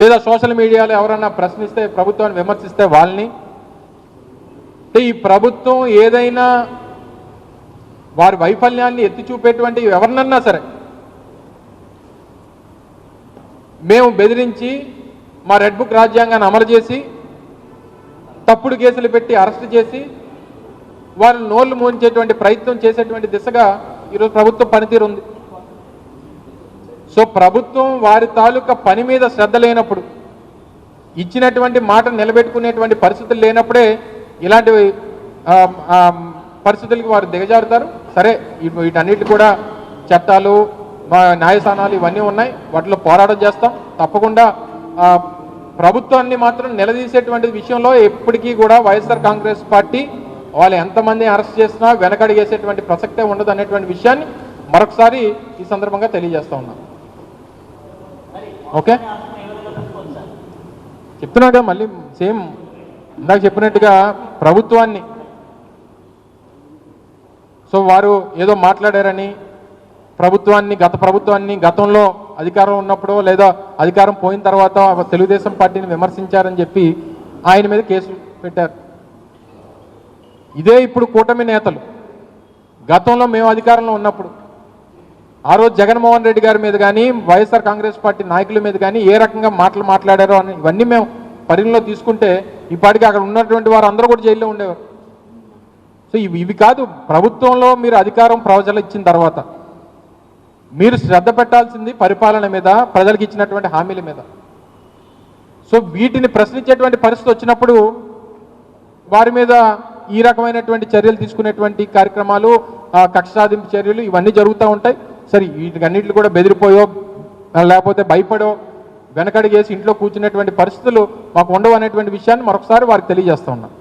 లేదా సోషల్ మీడియాలో ఎవరన్నా ప్రశ్నిస్తే, ప్రభుత్వాన్ని విమర్శిస్తే వాళ్ళని, ఈ ప్రభుత్వం ఏదైనా వారి వైఫల్యాన్ని ఎత్తి చూపేటువంటి ఎవరినన్నా సరే మేము బెదిరించి మా రెడ్ బుక్ రాజ్యాంగాన్ని అమలు చేసి తప్పుడు కేసులు పెట్టి అరెస్ట్ చేసి వారిని నోళ్లు మూయించేటువంటి ప్రయత్నం చేసేటువంటి దిశగా ఈరోజు ప్రభుత్వం పనితీరు ఉంది. సో ప్రభుత్వం వారి తాలూకా పని మీద శ్రద్ధ లేనప్పుడు, ఇచ్చినటువంటి మాట నిలబెట్టుకునేటువంటి పరిస్థితులు లేనప్పుడే ఇలాంటి పరిస్థితులకి వారు దిగజారుతారు. సరే, వీటన్నిటి కూడా చట్టాలు, న్యాయస్థానాలు ఇవన్నీ ఉన్నాయి, వాటిలో పోరాటం చేస్తాం. తప్పకుండా ప్రభుత్వాన్ని మాత్రం నిలదీసేటువంటి విషయంలో ఎప్పటికీ కూడా వైఎస్ఆర్ కాంగ్రెస్ పార్టీ వాళ్ళు ఎంతమంది అరెస్ట్ చేసినా వెనకడిగేసేటువంటి ప్రసక్తే ఉండదు అనేటువంటి విషయాన్ని మరొకసారి ఈ సందర్భంగా తెలియజేస్తా ఉన్నాం. ఓకే, చెప్తున్నాగా మళ్ళీ సేమ్ ఇందాక చెప్పినట్టుగా ప్రభుత్వాన్ని, సో వారు ఏదో మాట్లాడారని గత ప్రభుత్వాన్ని గతంలో అధికారం ఉన్నప్పుడు లేదా అధికారం పోయిన తర్వాత తెలుగుదేశం పార్టీని విమర్శించారని చెప్పి ఆయన మీద కేసులు పెట్టారు. ఇదే ఇప్పుడు కూటమి నేతలు గతంలో మేము అధికారంలో ఉన్నప్పుడు ఆ రోజు జగన్మోహన్ రెడ్డి గారి మీద కానీ వైఎస్ఆర్ కాంగ్రెస్ పార్టీ నాయకుల మీద కానీ ఏ రకంగా మాట్లాడారో అని ఇవన్నీ మేము పరిగణలో తీసుకుంటే ఇప్పటికీ అక్కడ ఉన్నటువంటి వారు అందరూ కూడా జైల్లో ఉండేవారు. సో ఇవి కాదు, ప్రభుత్వంలో మీరు అధికారం ప్రజలు ఇచ్చిన తర్వాత మీరు శ్రద్ధ పెట్టాల్సింది పరిపాలన మీద, ప్రజలకు ఇచ్చినటువంటి హామీల మీద. సో వీటిని ప్రశ్నించేటువంటి పరిస్థితి వచ్చినప్పుడు వారి మీద ఈ రకమైనటువంటి చర్యలు తీసుకునేటువంటి కార్యక్రమాలు, కక్ష సాధింపు చర్యలు ఇవన్నీ జరుగుతూ ఉంటాయి. సరే, వీటికన్నింటిని కూడా బెదిరిపోయో లేకపోతే భయపడో వెనకడిగేసి ఇంట్లో కూర్చునేటువంటి పరిస్థితులు మాకు ఉండవు అనేటువంటి విషయాన్ని మరొకసారి వారికి తెలియజేస్తూ ఉన్నాం.